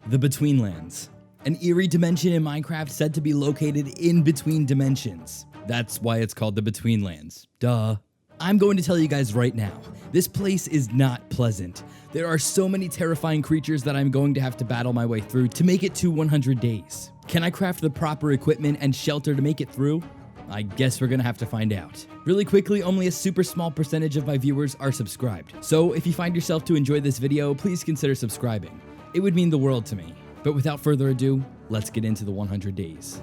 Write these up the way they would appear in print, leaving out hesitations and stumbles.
The Betweenlands. An eerie dimension in Minecraft said to be located in between dimensions. That's why it's called the Betweenlands. Duh. I'm going to tell you guys right now, this place is not pleasant. There are so many terrifying creatures that I'm going to have to battle my way through to make it to 100 days. Can I craft the proper equipment and shelter to make it through? I guess we're gonna have to find out. Really quickly, only a super small percentage of my viewers are subscribed. So if you find yourself to enjoy this video, please consider subscribing. It would mean the world to me. But without further ado, let's get into the 100 days.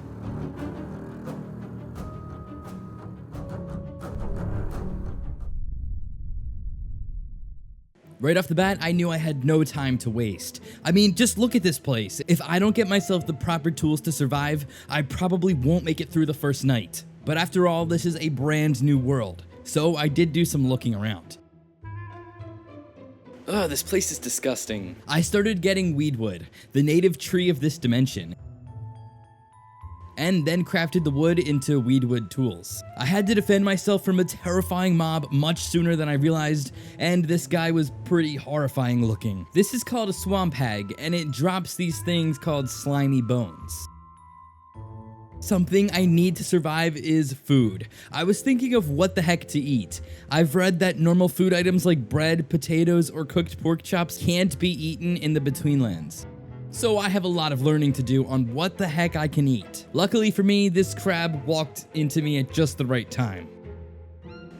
Right off the bat, I knew I had no time to waste. I mean, just look at this place. If I don't get myself the proper tools to survive, I probably won't make it through the first night. But after all, this is a brand new world, so I did do some looking around. Ugh, this place is disgusting. I started getting weedwood, the native tree of this dimension, and then crafted the wood into weedwood tools. I had to defend myself from a terrifying mob much sooner than I realized, and this guy was pretty horrifying looking. This is called a swamp hag, and it drops these things called slimy bones. Something I need to survive is food. I was thinking of what the heck to eat. I've read that normal food items like bread, potatoes, or cooked pork chops can't be eaten in the Betweenlands. So I have a lot of learning to do on what the heck I can eat. Luckily for me, this crab walked into me at just the right time.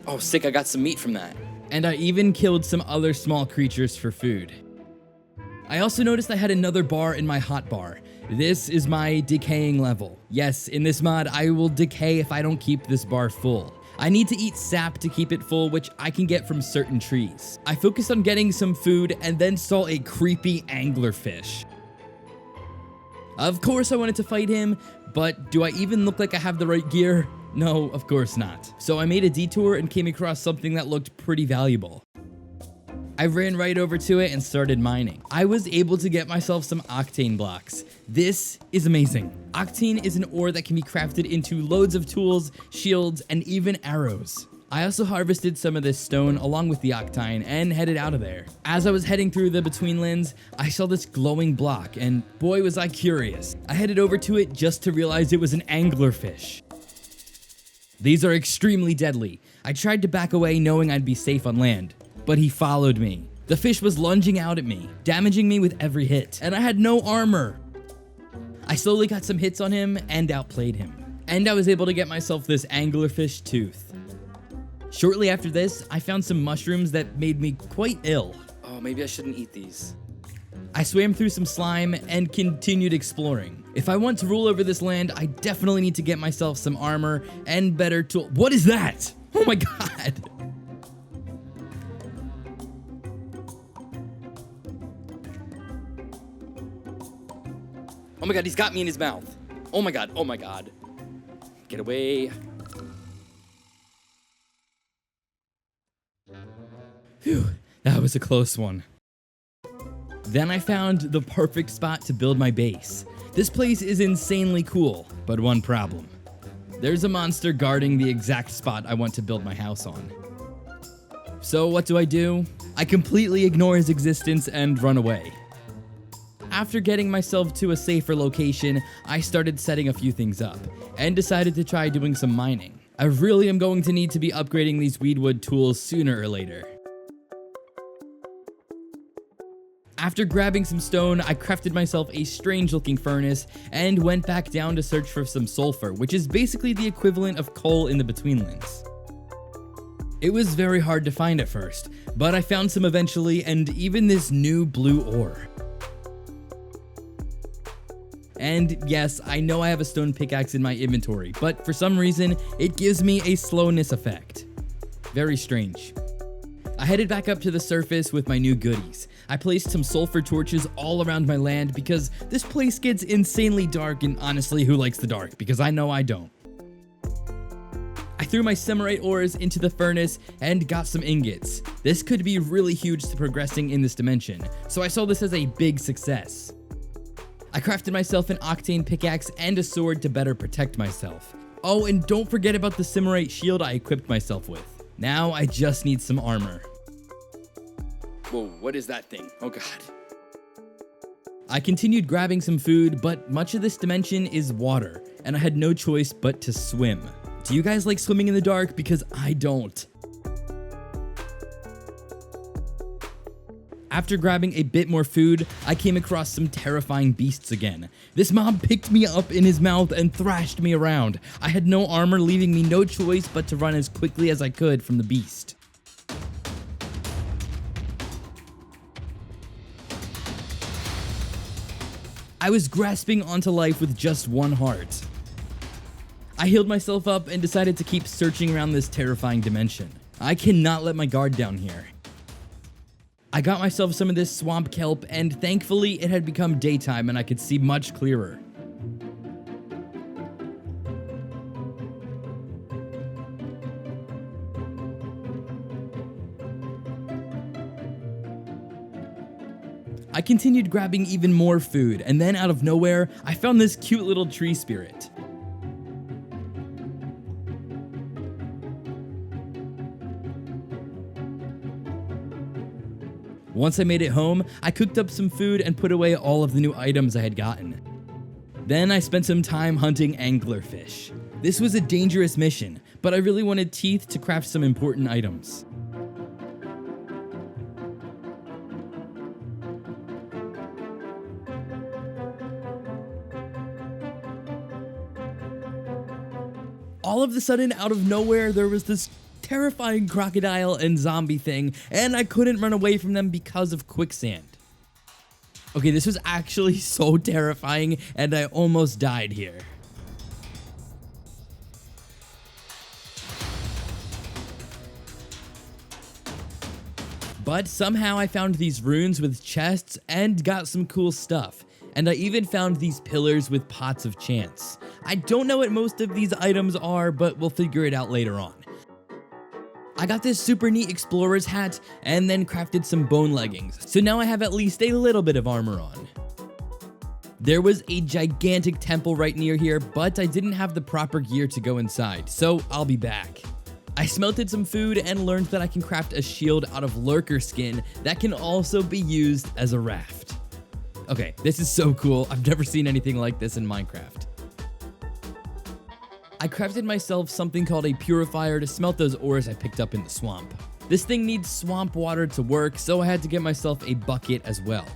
Oh, sick, I got some meat from that. And I even killed some other small creatures for food. I also noticed I had another bar in my hotbar. This is my decaying level. Yes, in this mod, I will decay if I don't keep this bar full. I need to eat sap to keep it full, which I can get from certain trees. I focused on getting some food and then saw a creepy anglerfish. Of course I wanted to fight him, but do I even look like I have the right gear? No, of course not. So I made a detour and came across something that looked pretty valuable. I ran right over to it and started mining. I was able to get myself some octane blocks. This is amazing. Octane is an ore that can be crafted into loads of tools, shields, and even arrows. I also harvested some of this stone along with the octane and headed out of there. As I was heading through the Betweenlands, I saw this glowing block, and boy was I curious. I headed over to it just to realize it was an anglerfish. These are extremely deadly. I tried to back away knowing I'd be safe on land, but he followed me. The fish was lunging out at me, damaging me with every hit, and I had no armor. I slowly got some hits on him and outplayed him, and I was able to get myself this anglerfish tooth. Shortly after this, I found some mushrooms that made me quite ill. Oh, maybe I shouldn't eat these. I swam through some slime and continued exploring. If I want to rule over this land, I definitely need to get myself some armor and better tools. What is that? Oh my god. Oh my god, he's got me in his mouth. Oh my god, oh my god. Get away. Phew, that was a close one. Then I found the perfect spot to build my base. This place is insanely cool, but one problem. There's a monster guarding the exact spot I want to build my house on. So what do? I completely ignore his existence and run away. After getting myself to a safer location, I started setting a few things up, and decided to try doing some mining. I really am going to need to be upgrading these weedwood tools sooner or later. After grabbing some stone, I crafted myself a strange looking furnace and went back down to search for some sulfur, which is basically the equivalent of coal in the Betweenlands. It was very hard to find at first, but I found some eventually, and even this new blue ore. And yes, I know I have a stone pickaxe in my inventory, but for some reason, it gives me a slowness effect. Very strange. I headed back up to the surface with my new goodies. I placed some sulfur torches all around my land because this place gets insanely dark, and honestly, who likes the dark? Because I know I don't. I threw my samurai ores into the furnace and got some ingots. This could be really huge to progressing in this dimension, so I saw this as a big success. I crafted myself an octane pickaxe and a sword to better protect myself. Oh, and don't forget about the samurai shield I equipped myself with. Now I just need some armor. Whoa, what is that thing? Oh god. I continued grabbing some food, but much of this dimension is water, and I had no choice but to swim. Do you guys like swimming in the dark? Because I don't. After grabbing a bit more food, I came across some terrifying beasts again. This mob picked me up in his mouth and thrashed me around. I had no armor, leaving me no choice but to run as quickly as I could from the beast. I was grasping onto life with just one heart. I healed myself up and decided to keep searching around this terrifying dimension. I cannot let my guard down here. I got myself some of this swamp kelp, and thankfully it had become daytime and I could see much clearer. I continued grabbing even more food, and then out of nowhere, I found this cute little tree spirit. Once I made it home, I cooked up some food and put away all of the new items I had gotten. Then I spent some time hunting anglerfish. This was a dangerous mission, but I really wanted teeth to craft some important items. All of a sudden, out of nowhere, there was this terrifying crocodile and zombie thing, and I couldn't run away from them because of quicksand. Okay, this was actually so terrifying, and I almost died here. But somehow I found these runes with chests and got some cool stuff. And I even found these pillars with pots of chance. I don't know what most of these items are, but we'll figure it out later on. I got this super neat explorer's hat and then crafted some bone leggings, so now I have at least a little bit of armor on. There was a gigantic temple right near here, but I didn't have the proper gear to go inside, so I'll be back. I smelted some food and learned that I can craft a shield out of lurker skin that can also be used as a raft. Okay, this is so cool. I've never seen anything like this in Minecraft. I crafted myself something called a purifier to smelt those ores I picked up in the swamp. This thing needs swamp water to work, so I had to get myself a bucket as well.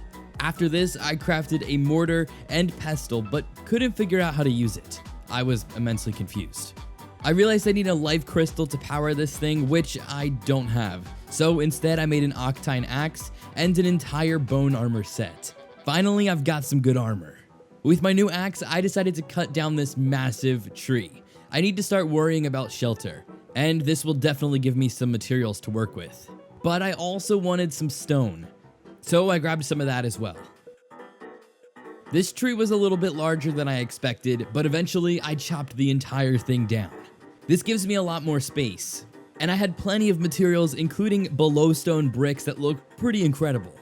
After this, I crafted a mortar and pestle, but couldn't figure out how to use it. I was immensely confused. I realized I need a life crystal to power this thing, which I don't have. So instead, I made an octine axe and an entire bone armor set. Finally, I've got some good armor. With my new axe, I decided to cut down this massive tree. I need to start worrying about shelter, and this will definitely give me some materials to work with. But I also wanted some stone, so I grabbed some of that as well. This tree was a little bit larger than I expected, but eventually I chopped the entire thing down. This gives me a lot more space, and I had plenty of materials including below stone bricks that look pretty incredible.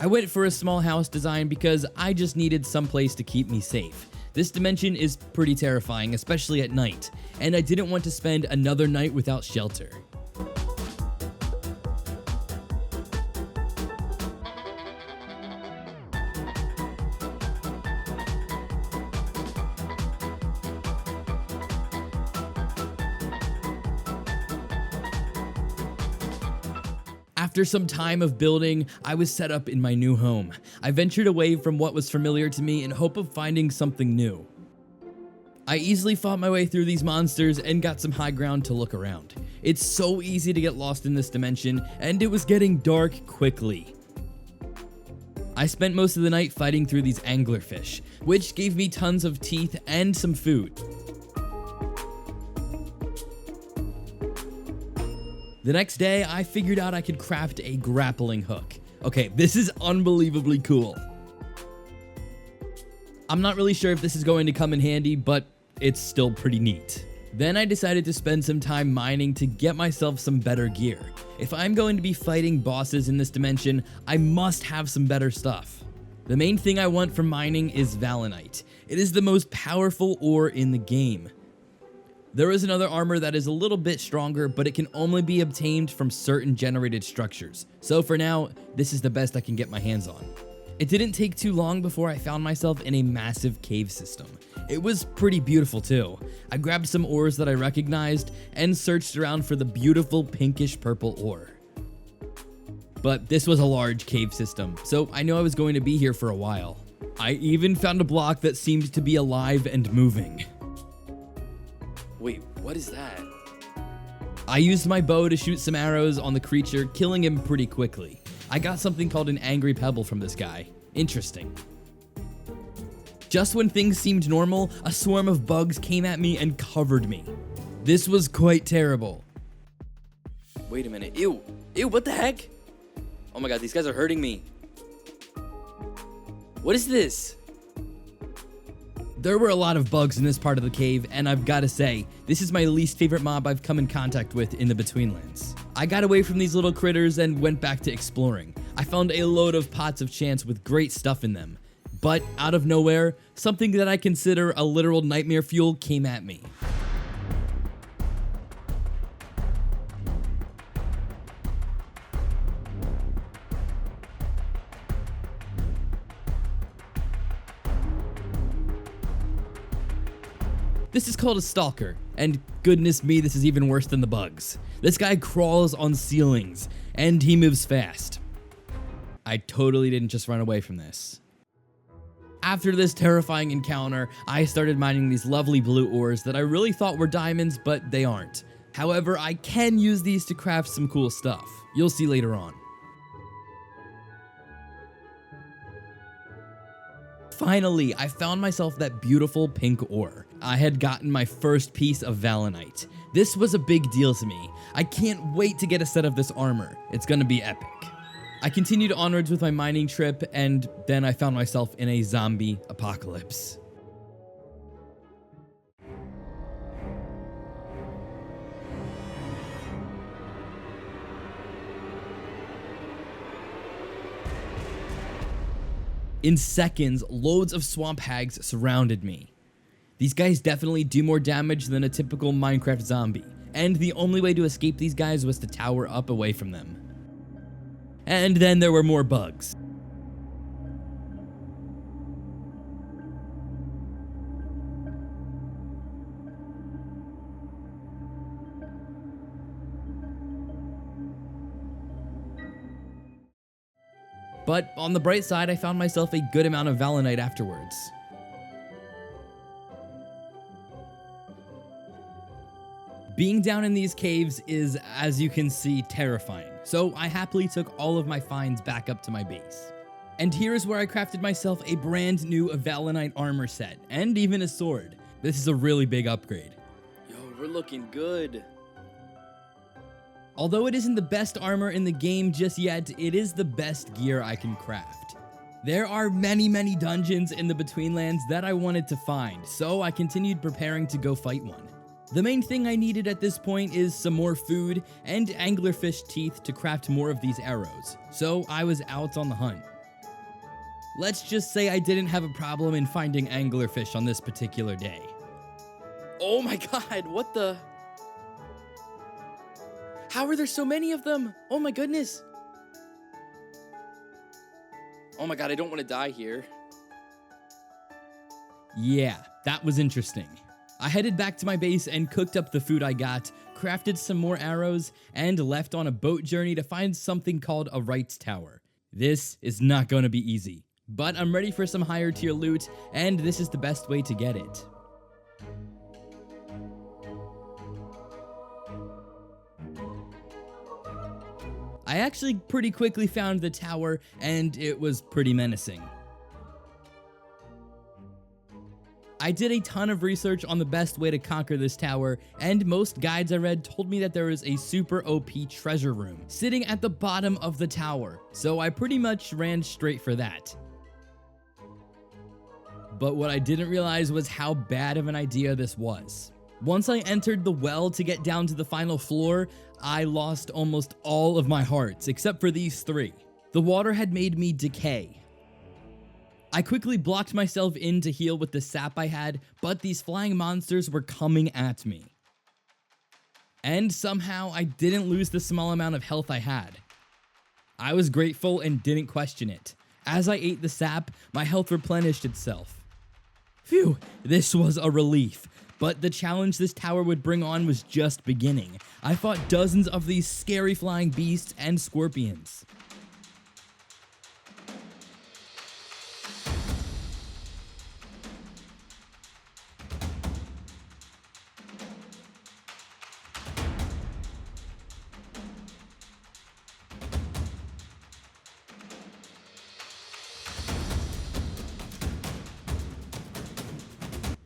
I went for a small house design because I just needed some place to keep me safe. This dimension is pretty terrifying, especially at night, and I didn't want to spend another night without shelter. After some time of building, I was set up in my new home. I ventured away from what was familiar to me in hope of finding something new. I easily fought my way through these monsters and got some high ground to look around. It's so easy to get lost in this dimension, and it was getting dark quickly. I spent most of the night fighting through these anglerfish, which gave me tons of teeth and some food. The next day, I figured out I could craft a grappling hook. Okay, this is unbelievably cool. I'm not really sure if this is going to come in handy, but it's still pretty neat. Then I decided to spend some time mining to get myself some better gear. If I'm going to be fighting bosses in this dimension, I must have some better stuff. The main thing I want from mining is valonite. It is the most powerful ore in the game. There is another armor that is a little bit stronger, but it can only be obtained from certain generated structures. So for now, this is the best I can get my hands on. It didn't take too long before I found myself in a massive cave system. It was pretty beautiful too. I grabbed some ores that I recognized and searched around for the beautiful pinkish purple ore. But this was a large cave system, so I knew I was going to be here for a while. I even found a block that seemed to be alive and moving. Wait, what is that? I used my bow to shoot some arrows on the creature, killing him pretty quickly. I got something called an angry pebble from this guy. Interesting. Just when things seemed normal, a swarm of bugs came at me and covered me. This was quite terrible. Wait a minute. Ew. Ew, what the heck? Oh my god, these guys are hurting me. What is this? There were a lot of bugs in this part of the cave, and I've got to say, this is my least favorite mob I've come in contact with in the Betweenlands. I got away from these little critters and went back to exploring. I found a load of pots of chance with great stuff in them. But out of nowhere, something that I consider a literal nightmare fuel came at me. This is called a stalker, and goodness me, this is even worse than the bugs. This guy crawls on ceilings, and he moves fast. I totally didn't just run away from this. After this terrifying encounter, I started mining these lovely blue ores that I really thought were diamonds, but they aren't. However, I can use these to craft some cool stuff. You'll see later on. Finally, I found myself that beautiful pink ore. I had gotten my first piece of valonite. This was a big deal to me. I can't wait to get a set of this armor. It's gonna be epic. I continued onwards with my mining trip, and then I found myself in a zombie apocalypse. In seconds, loads of swamp hags surrounded me. These guys definitely do more damage than a typical Minecraft zombie, and the only way to escape these guys was to tower up away from them. And then there were more bugs. But on the bright side, I found myself a good amount of valonite afterwards. Being down in these caves is, as you can see, terrifying, so I happily took all of my finds back up to my base. And here's where I crafted myself a brand new valonite armor set, and even a sword. This is a really big upgrade. Yo, we're looking good. Although it isn't the best armor in the game just yet, it is the best gear I can craft. There are many dungeons in the Betweenlands that I wanted to find, so I continued preparing to go fight one. The main thing I needed at this point is some more food and anglerfish teeth to craft more of these arrows, so I was out on the hunt. Let's just say I didn't have a problem in finding anglerfish on this particular day. Oh my god, what the? How are there so many of them? Oh my goodness. Oh my god, I don't want to die here. Yeah, that was interesting. I headed back to my base and cooked up the food I got, crafted some more arrows, and left on a boat journey to find something called a rights tower. This is not going to be easy, but I'm ready for some higher tier loot, and this is the best way to get it. I actually pretty quickly found the tower, and it was pretty menacing. I did a ton of research on the best way to conquer this tower, and most guides I read told me that there is a super OP treasure room sitting at the bottom of the tower, so I pretty much ran straight for that. But what I didn't realize was how bad of an idea this was. Once I entered the well to get down to the final floor, I lost almost all of my hearts, except for these 3. The water had made me decay. I quickly blocked myself in to heal with the sap I had, but these flying monsters were coming at me. And somehow I didn't lose the small amount of health I had. I was grateful and didn't question it. As I ate the sap, my health replenished itself. Phew, this was a relief. But the challenge this tower would bring on was just beginning. I fought dozens of these scary flying beasts and scorpions.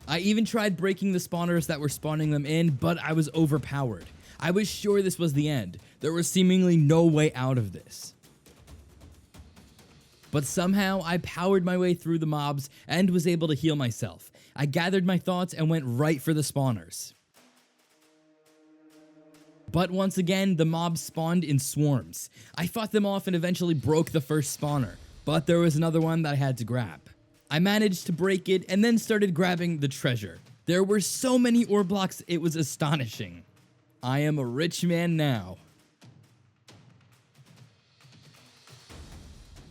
I even tried breaking the spawners that were spawning them in, but I was overpowered. I was sure this was the end. There was seemingly no way out of this. But somehow, I powered my way through the mobs and was able to heal myself. I gathered my thoughts and went right for the spawners. But once again, the mobs spawned in swarms. I fought them off and eventually broke the first spawner, but there was another one that I had to grab. I managed to break it and then started grabbing the treasure. There were so many ore blocks, it was astonishing. I am a rich man now.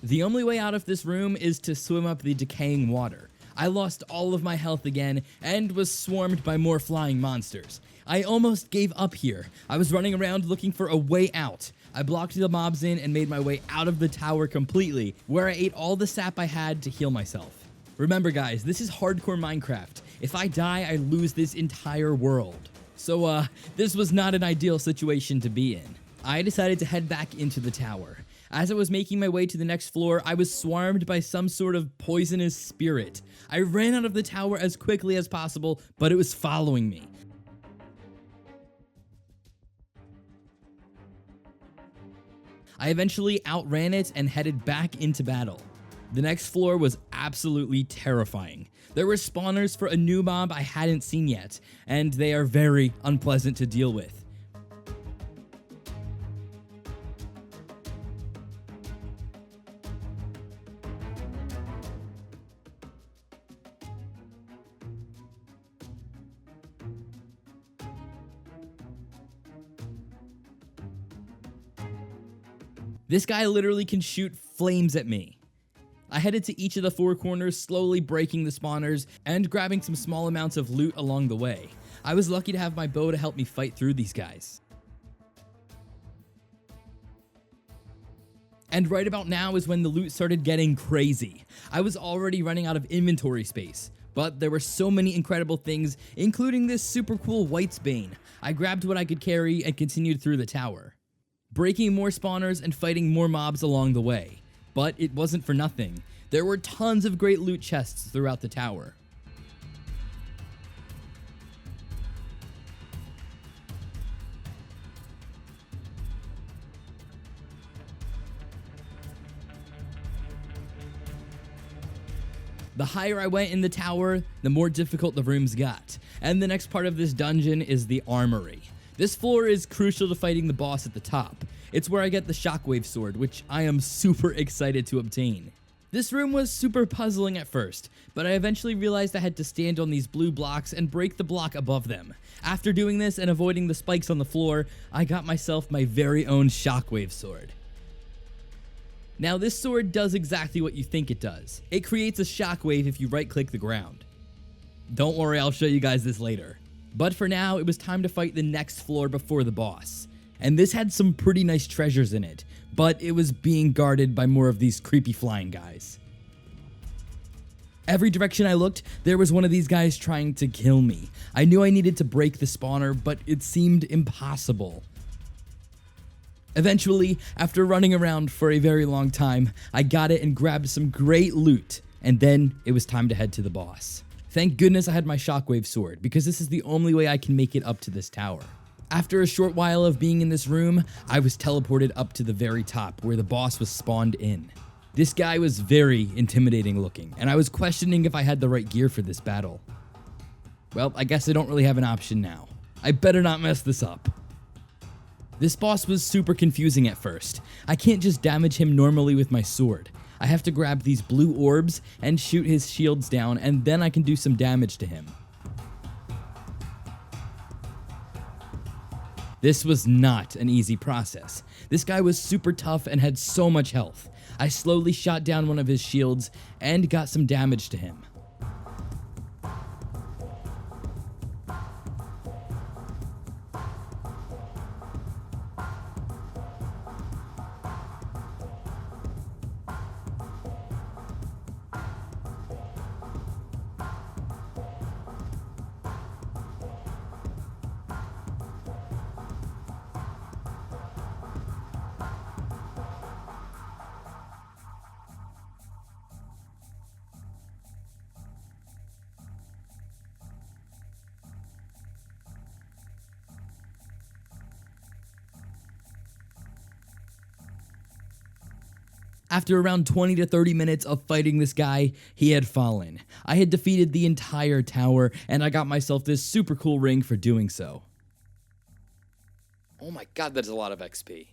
The only way out of this room is to swim up the decaying water. I lost all of my health again and was swarmed by more flying monsters. I almost gave up here. I was running around looking for a way out. I blocked the mobs in and made my way out of the tower completely, where I ate all the sap I had to heal myself. Remember guys, this is hardcore Minecraft. If I die, I lose this entire world. So this was not an ideal situation to be in. I decided to head back into the tower. As I was making my way to the next floor, I was swarmed by some sort of poisonous spirit. I ran out of the tower as quickly as possible, but it was following me. I eventually outran it and headed back into battle. The next floor was absolutely terrifying. There were spawners for a new mob I hadn't seen yet, and they are very unpleasant to deal with. This guy literally can shoot flames at me. I headed to each of the four corners, slowly breaking the spawners and grabbing some small amounts of loot along the way. I was lucky to have my bow to help me fight through these guys. And right about now is when the loot started getting crazy. I was already running out of inventory space, but there were so many incredible things, including this super cool White's Bane. I grabbed what I could carry and continued through the tower, breaking more spawners and fighting more mobs along the way. But it wasn't for nothing. There were tons of great loot chests throughout the tower. The higher I went in the tower, the more difficult the rooms got. And the next part of this dungeon is the armory. This floor is crucial to fighting the boss at the top. It's where I get the shockwave sword, which I am super excited to obtain. This room was super puzzling at first, but I eventually realized I had to stand on these blue blocks and break the block above them. After doing this and avoiding the spikes on the floor, I got myself my very own shockwave sword. Now this sword does exactly what you think it does. It creates a shockwave if you right-click the ground. Don't worry, I'll show you guys this later. But for now, it was time to fight the next floor before the boss. And this had some pretty nice treasures in it, but it was being guarded by more of these creepy flying guys. Every direction I looked, there was one of these guys trying to kill me. I knew I needed to break the spawner, but it seemed impossible. Eventually, after running around for a very long time, I got it and grabbed some great loot, and then it was time to head to the boss. Thank goodness I had my shockwave sword, because this is the only way I can make it up to this tower. After a short while of being in this room, I was teleported up to the very top, where the boss was spawned in. This guy was very intimidating looking, and I was questioning if I had the right gear for this battle. Well, I guess I don't really have an option now. I better not mess this up. This boss was super confusing at first. I can't just damage him normally with my sword. I have to grab these blue orbs and shoot his shields down, and then I can do some damage to him. This was not an easy process. This guy was super tough and had so much health. I slowly shot down one of his shields and got some damage to him. After around 20 to 30 minutes of fighting this guy, he had fallen. I had defeated the entire tower, and I got myself this super cool ring for doing so. Oh my god, that's a lot of XP.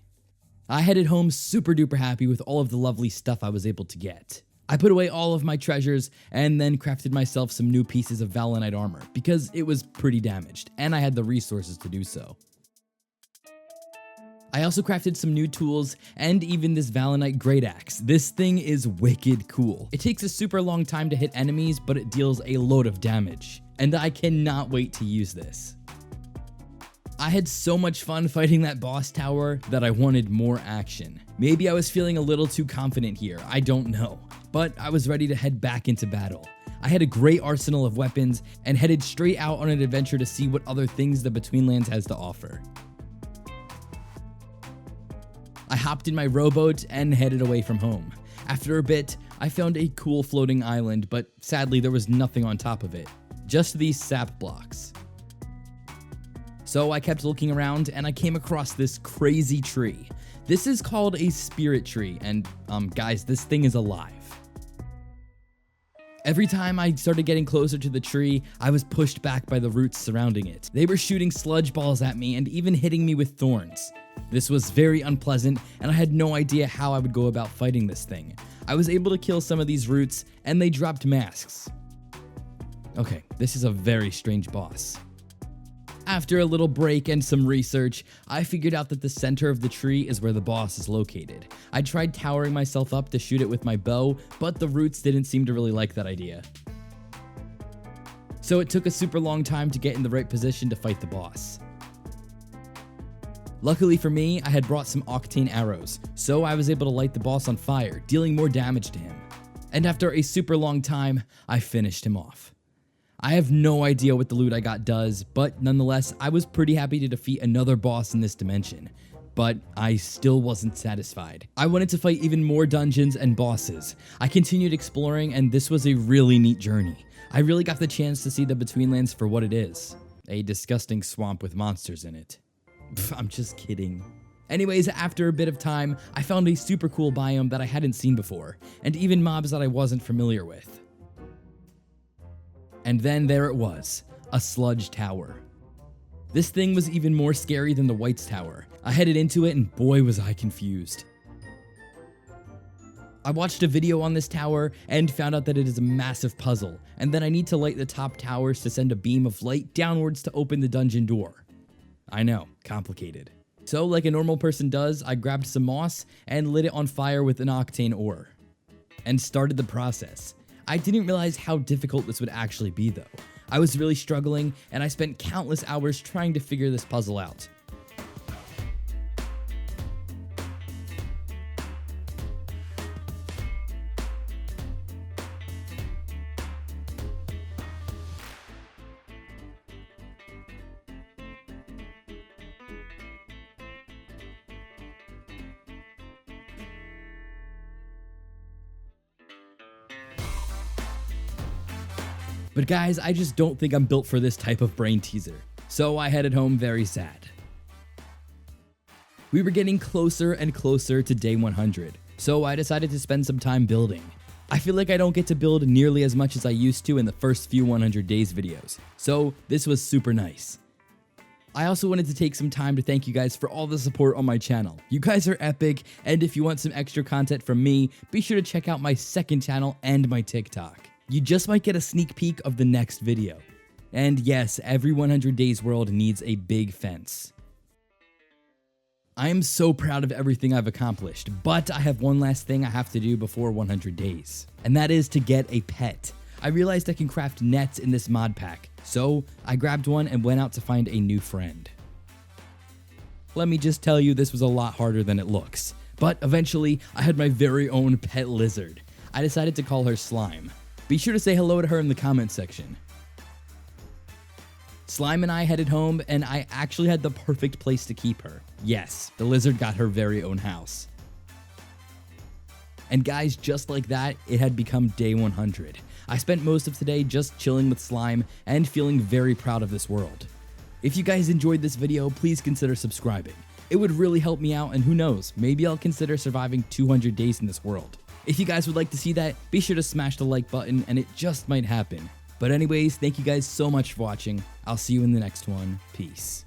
I headed home super duper happy with all of the lovely stuff I was able to get. I put away all of my treasures, and then crafted myself some new pieces of valonite armor, because it was pretty damaged, and I had the resources to do so. I also crafted some new tools and even this valonite great axe. This thing is wicked cool. It takes a super long time to hit enemies, but it deals a load of damage. And I cannot wait to use this. I had so much fun fighting that boss tower that I wanted more action. Maybe I was feeling a little too confident here, I don't know. But I was ready to head back into battle. I had a great arsenal of weapons and headed straight out on an adventure to see what other things the Betweenlands has to offer. I hopped in my rowboat and headed away from home. After a bit, I found a cool floating island, but sadly there was nothing on top of it. Just these sap blocks. So I kept looking around and I came across this crazy tree. This is called a spirit tree, and guys, this thing is alive. Every time I started getting closer to the tree, I was pushed back by the roots surrounding it. They were shooting sludge balls at me and even hitting me with thorns. This was very unpleasant, and I had no idea how I would go about fighting this thing. I was able to kill some of these roots, and they dropped masks. Okay, this is a very strange boss. After a little break and some research, I figured out that the center of the tree is where the boss is located. I tried towering myself up to shoot it with my bow, but the roots didn't seem to really like that idea. So it took a super long time to get in the right position to fight the boss. Luckily for me, I had brought some octane arrows, so I was able to light the boss on fire, dealing more damage to him. And after a super long time, I finished him off. I have no idea what the loot I got does, but nonetheless, I was pretty happy to defeat another boss in this dimension. But I still wasn't satisfied. I wanted to fight even more dungeons and bosses. I continued exploring, and this was a really neat journey. I really got the chance to see the Betweenlands for what it is. A disgusting swamp with monsters in it. I'm just kidding. Anyways, after a bit of time, I found a super cool biome that I hadn't seen before, and even mobs that I wasn't familiar with. And then there it was, a sludge tower. This thing was even more scary than the White's Tower. I headed into it and boy was I confused. I watched a video on this tower and found out that it is a massive puzzle, and then I need to light the top towers to send a beam of light downwards to open the dungeon door. I know, complicated. So like a normal person does, I grabbed some moss and lit it on fire with an octane ore. And started the process. I didn't realize how difficult this would actually be though. I was really struggling and I spent countless hours trying to figure this puzzle out. But guys, I just don't think I'm built for this type of brain teaser. So I headed home very sad. We were getting closer and closer to day 100, so I decided to spend some time building. I feel like I don't get to build nearly as much as I used to in the first few 100 days videos, so this was super nice. I also wanted to take some time to thank you guys for all the support on my channel. You guys are epic, and if you want some extra content from me, be sure to check out my second channel and my TikTok. You just might get a sneak peek of the next video. And yes, every 100 Days world needs a big fence. I am so proud of everything I've accomplished, but I have one last thing I have to do before 100 days, and that is to get a pet. I realized I can craft nets in this mod pack, so I grabbed one and went out to find a new friend. Let me just tell you, this was a lot harder than it looks, but eventually I had my very own pet lizard. I decided to call her Slime. Be sure to say hello to her in the comment section. Slime and I headed home, and I actually had the perfect place to keep her. Yes, the lizard got her very own house. And guys, just like that, it had become day 100. I spent most of today just chilling with Slime and feeling very proud of this world. If you guys enjoyed this video, please consider subscribing. It would really help me out, and who knows, maybe I'll consider surviving 200 days in this world. If you guys would like to see that, be sure to smash the like button, and it just might happen. But anyways, thank you guys so much for watching. I'll see you in the next one. Peace.